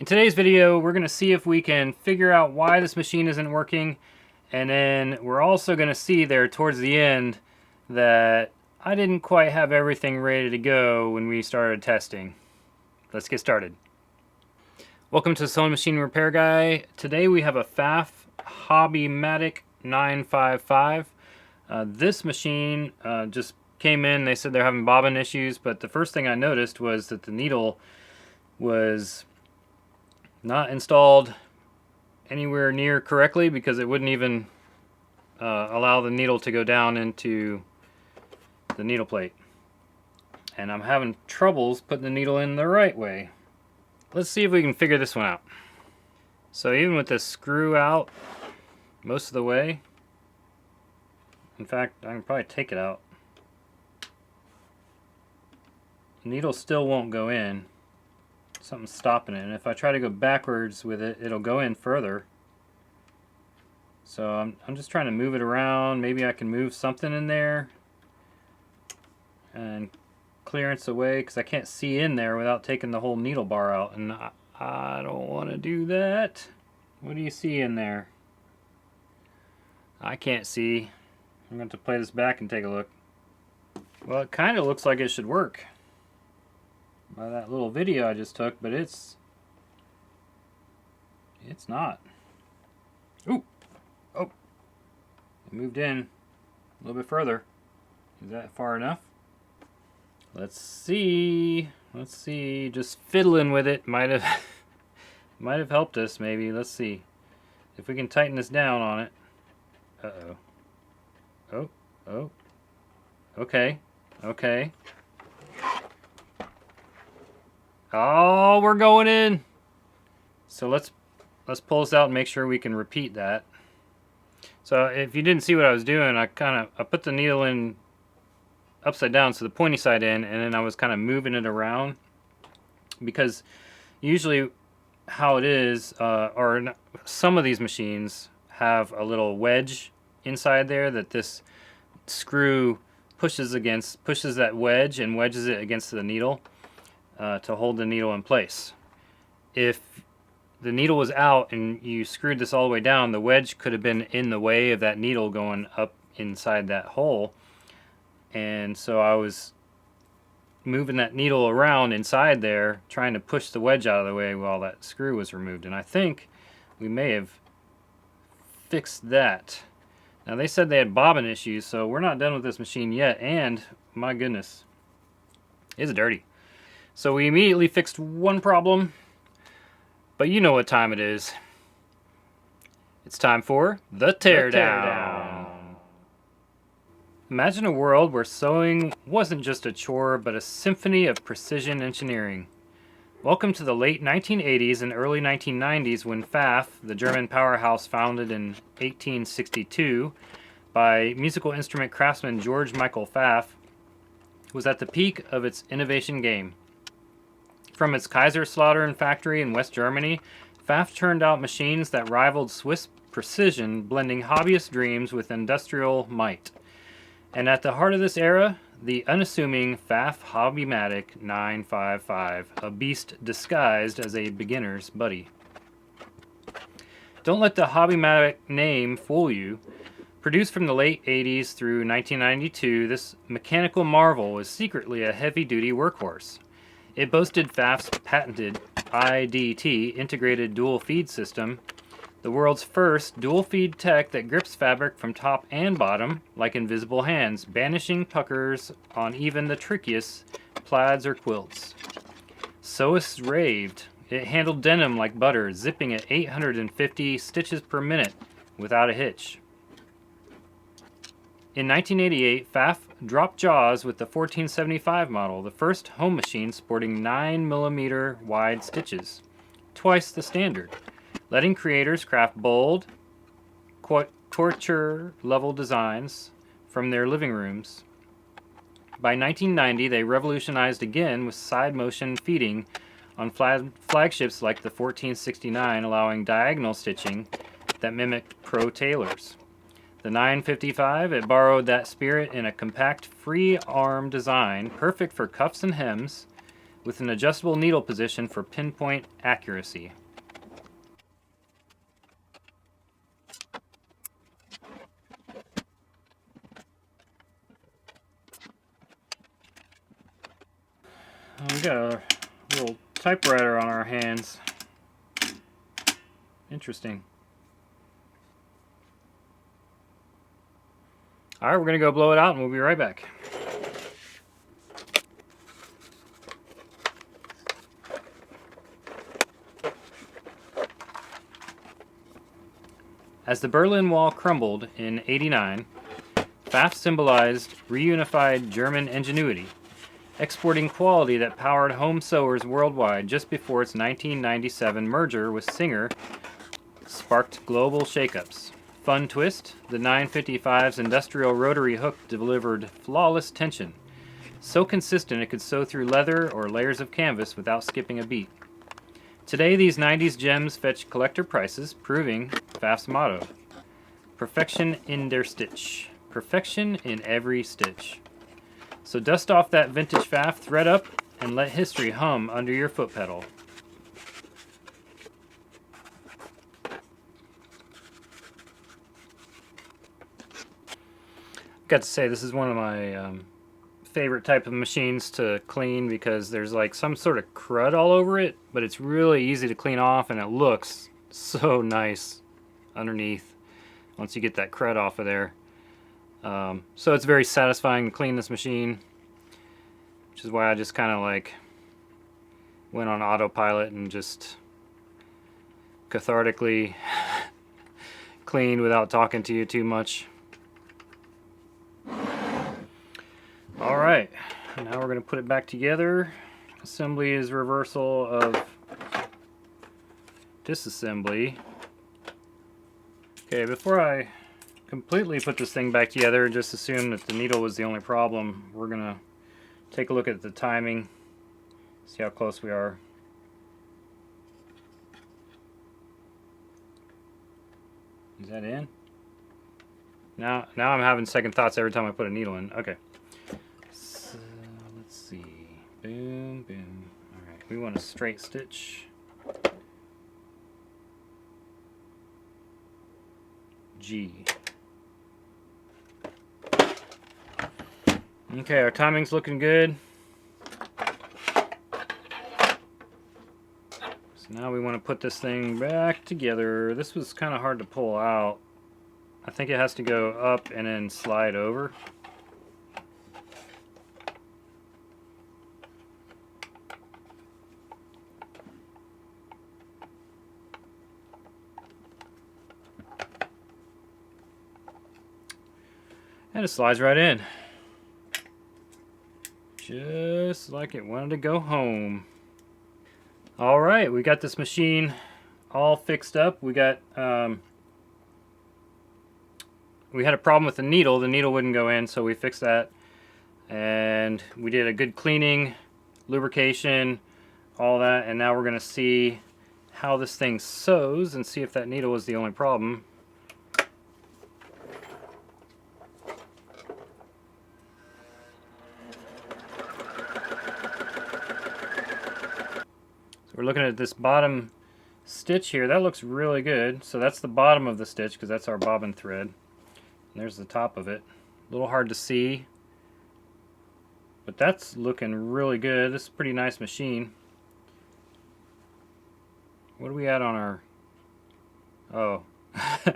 In today's video, we're going to see if we can figure out why this machine isn't working, and then we're also going to see there towards the end that I didn't quite have everything ready to go when we started testing. Let's get started. Welcome to the Sewing Machine Repair Guy. Today we have a Pfaff Hobbymatic 955. This machine just came in. They said they're having bobbin issues, but the first thing I noticed was that the needle was not installed anywhere near correctly because it wouldn't even allow the needle to go down into the needle plate. And I'm having troubles putting the needle in the right way. Let's see if we can figure this one out. So even with the screw out most of the way, in fact, I can probably take it out, the needle still won't go in. Something's stopping it, and if I try to go backwards with it, it'll go in further. So I'm just trying to move it around. Maybe I can move something in there and clearance away, because I can't see in there without taking the whole needle bar out, and I don't want to do that. What do you see in there? I can't see. I'm going to play this back and take a look. Well, it kind of looks like it should work by that little video I just took, but it's not. Ooh! Oh! It moved in a little bit further. Is that far enough? Let's see. Let's see. Just fiddling with it might have might have helped us maybe. Let's see. If we can tighten this down on it. Uh-oh. Oh. Oh. Okay. Okay. Oh, we're going in. So let's pull this out and make sure we can repeat that. So if you didn't see what I was doing, I put the needle in upside down, so the pointy side in, and then I was kind of moving it around, because usually how it is, some of these machines have a little wedge inside there that this screw pushes that wedge and wedges it against the needle. To hold the needle in place. If the needle was out and you screwed this all the way down, the wedge could have been in the way of that needle going up inside that hole. And so I was moving that needle around inside there, trying to push the wedge out of the way while that screw was removed. And I think we may have fixed that. Now they said they had bobbin issues, so we're not done with this machine yet. And my goodness, it's dirty. So we immediately fixed one problem, but you know what time it is. It's time for the teardown. Imagine a world where sewing wasn't just a chore, but a symphony of precision engineering. Welcome to the late 1980s and early 1990s, when Pfaff, the German powerhouse founded in 1862 by musical instrument craftsman George Michael Pfaff, was at the peak of its innovation game. From its Kaiserslautern factory in West Germany, Pfaff churned out machines that rivaled Swiss precision, blending hobbyist dreams with industrial might. And at the heart of this era, the unassuming Pfaff Hobbymatic 955, a beast disguised as a beginner's buddy. Don't let the Hobbymatic name fool you. Produced from the late 80s through 1992, this mechanical marvel was secretly a heavy-duty workhorse. It boasted Pfaff's patented IDT, integrated dual feed system, the world's first dual feed tech that grips fabric from top and bottom like invisible hands, banishing puckers on even the trickiest plaids or quilts. Sewists raved. It handled denim like butter, zipping at 850 stitches per minute without a hitch. In 1988, Pfaff dropped jaws with the 1475 model, the first home machine sporting 9mm wide stitches, twice the standard, letting creators craft bold, torture-level designs from their living rooms. By 1990, they revolutionized again with side-motion feeding on flagships like the 1469, allowing diagonal stitching that mimicked pro tailors. The 955, it borrowed that spirit in a compact free arm design, perfect for cuffs and hems, with an adjustable needle position for pinpoint accuracy. We got a little typewriter on our hands. Interesting. Alright, we're going to go blow it out and we'll be right back. As the Berlin Wall crumbled in '89, Pfaff symbolized reunified German ingenuity, exporting quality that powered home sewers worldwide just before its 1997 merger with Singer sparked global shakeups. Fun twist, the 955's industrial rotary hook delivered flawless tension, so consistent it could sew through leather or layers of canvas without skipping a beat. Today, these 90s gems fetch collector prices, proving Pfaff's motto: perfection in der Stitch. Perfection in every stitch. So dust off that vintage Pfaff, thread up, and let history hum under your foot pedal. Got to say, this is one of my favorite type of machines to clean because there's like some sort of crud all over it, but it's really easy to clean off and it looks so nice underneath once you get that crud off of there. So it's very satisfying to clean this machine, which is why I just kind of like went on autopilot and just cathartically cleaned without talking to you too much. Alright, now we're going to put it back together. Assembly is reversal of disassembly. Okay, before I completely put this thing back together and just assume that the needle was the only problem, we're going to take a look at the timing, see how close we are. Is that in? Now I'm having second thoughts every time I put a needle in. Okay. So, let's see. Boom, boom. Alright, we want a straight stitch. G. Okay, our timing's looking good. So now we want to put this thing back together. This was kind of hard to pull out. I think it has to go up and then slide over. And it slides right in. Just like it wanted to go home. Alright, we got this machine all fixed up. We got we had a problem with the needle. The needle wouldn't go in, so we fixed that. And we did a good cleaning, lubrication, all that, and now we're going to see how this thing sews and see if that needle was the only problem. So we're looking at this bottom stitch here. That looks really good. So that's the bottom of the stitch because that's our bobbin thread. And there's the top of it. A little hard to see, but that's looking really good. This is a pretty nice machine. What do we add on our... Oh. How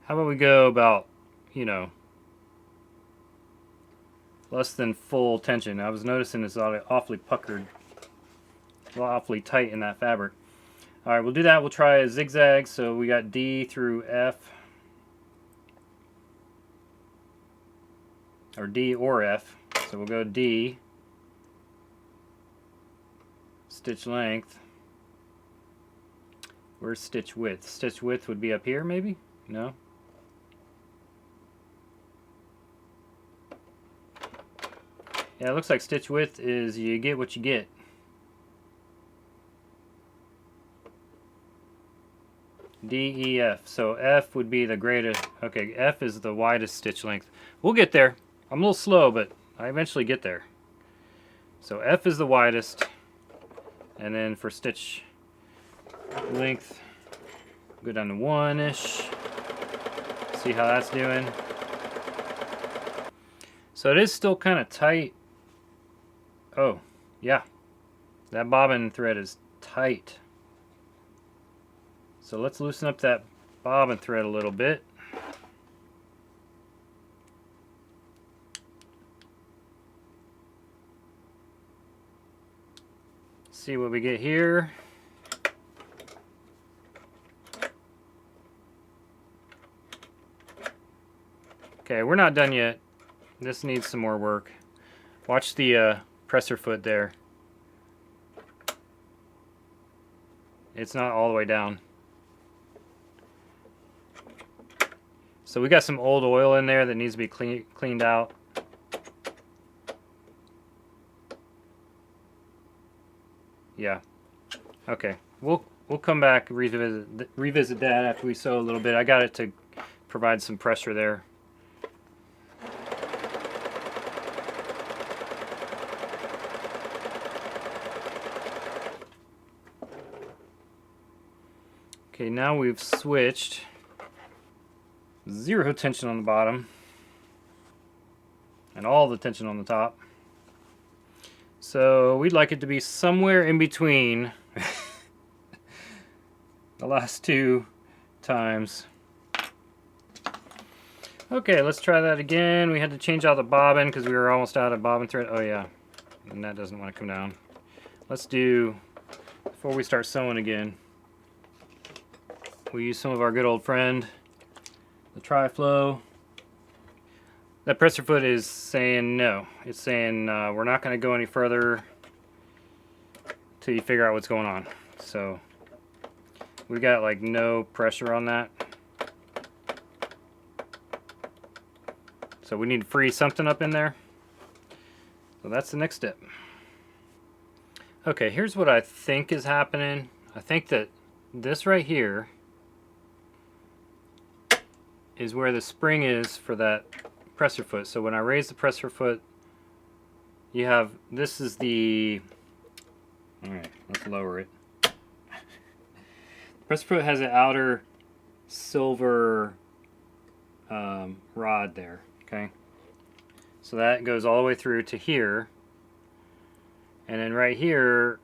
about we go about, you know, less than full tension. I was noticing it's awfully puckered, awfully tight in that fabric. Alright, we'll do that. We'll try a zigzag. So we got D through F. Or D or F. So we'll go D. Stitch length. Where's stitch width? Stitch width would be up here maybe? No? Yeah, it looks like stitch width is you get what you get. D, E, F. So F would be the greatest. Okay, F is the widest stitch length. We'll get there. I'm a little slow, but I eventually get there. So F is the widest, and then for stitch length, go down to 1-ish. See how that's doing. So it is still kind of tight. Oh, yeah. That bobbin thread is tight. So let's loosen up that bobbin thread a little bit. See what we get here. Okay, we're not done yet. This needs some more work. Watch the presser foot there. It's not all the way down. So we got some old oil in there that needs to be cleaned out. Yeah. Okay. We'll come back revisit that after we sew a little bit. I got it to provide some pressure there. Okay, now we've switched. Zero tension on the bottom and all the tension on the top. So we'd like it to be somewhere in between the last two times. Okay, let's try that again. We had to change out the bobbin because we were almost out of bobbin thread. Oh yeah, and that doesn't want to come down. Let's do, before we start sewing again, we use some of our good old friend, the Tri-Flow. That presser foot is saying no. It's saying we're not going to go any further till you figure out what's going on. So we got like no pressure on that. So we need to freeze something up in there. So that's the next step. Okay, here's what I think is happening. I think that this right here is where the spring is for that presser foot. So when I raise the presser foot, you have, this is the, alright, let's lower it. The presser foot has an outer silver rod there, okay? So that goes all the way through to here. And then right here,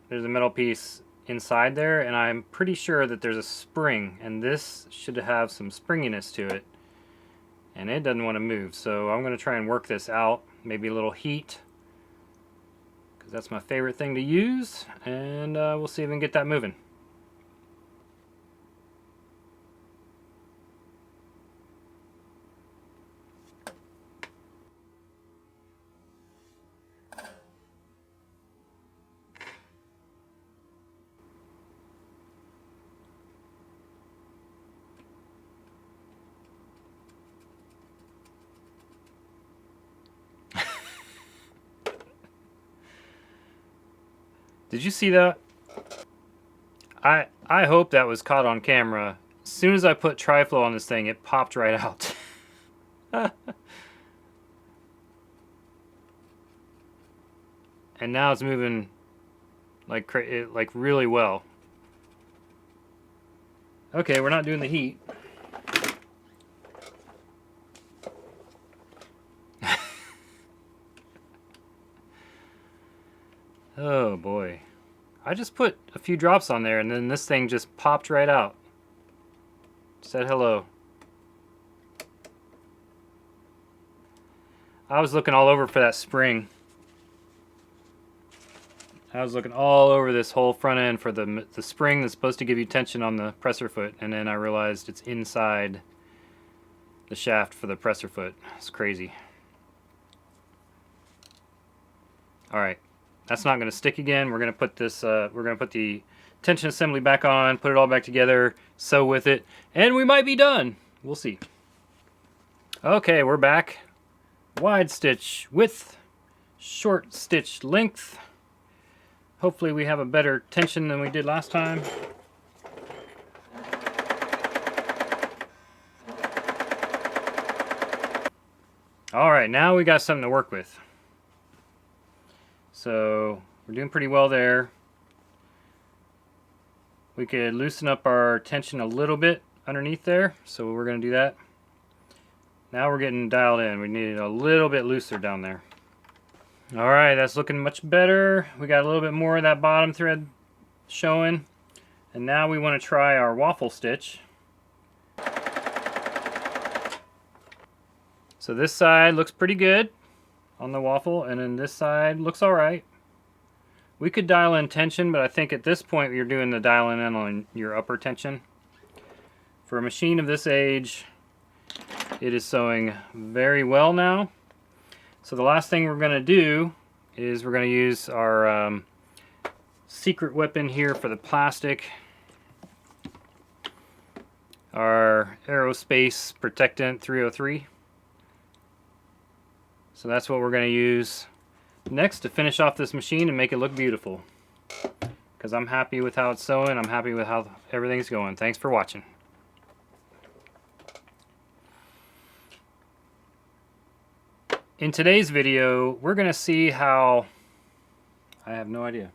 there's a metal piece inside there, and I'm pretty sure that there's a spring, and this should have some springiness to it. And it doesn't want to move, so I'm going to try and work this out. Maybe a little heat, because that's my favorite thing to use, and we'll see if we can get that moving. Did you see that? I hope that was caught on camera. As soon as I put Tri-Flow on this thing, it popped right out. And now it's moving like really well. Okay, we're not doing the heat. Oh boy. I just put a few drops on there and then this thing just popped right out. Said hello. I was looking all over for that spring. I was looking all over this whole front end for the spring that's supposed to give you tension on the presser foot, and then I realized it's inside the shaft for the presser foot. It's crazy. Alright. That's not going to stick again. We're going to put this, we're going to put the tension assembly back on, put it all back together, sew with it, and we might be done. We'll see. Okay, we're back. Wide stitch width, short stitch length. Hopefully we have a better tension than we did last time. Alright, now we got something to work with. So we're doing pretty well there. We could loosen up our tension a little bit underneath there, so we're going to do that. Now we're getting dialed in. We need it a little bit looser down there. Alright, that's looking much better. We got a little bit more of that bottom thread showing. And now we want to try our waffle stitch. So this side looks pretty good on the waffle, and then this side looks alright. We could dial in tension, but I think at this point you're doing the dialing in on your upper tension. For a machine of this age, it is sewing very well now. So the last thing we're going to do is we're going to use our secret weapon here for the plastic. Our Aerospace Protectant 303. So that's what we're going to use next to finish off this machine and make it look beautiful. Because I'm happy with how it's sewing. I'm happy with how everything's going. Thanks for watching. In today's video, we're going to see how... I have no idea.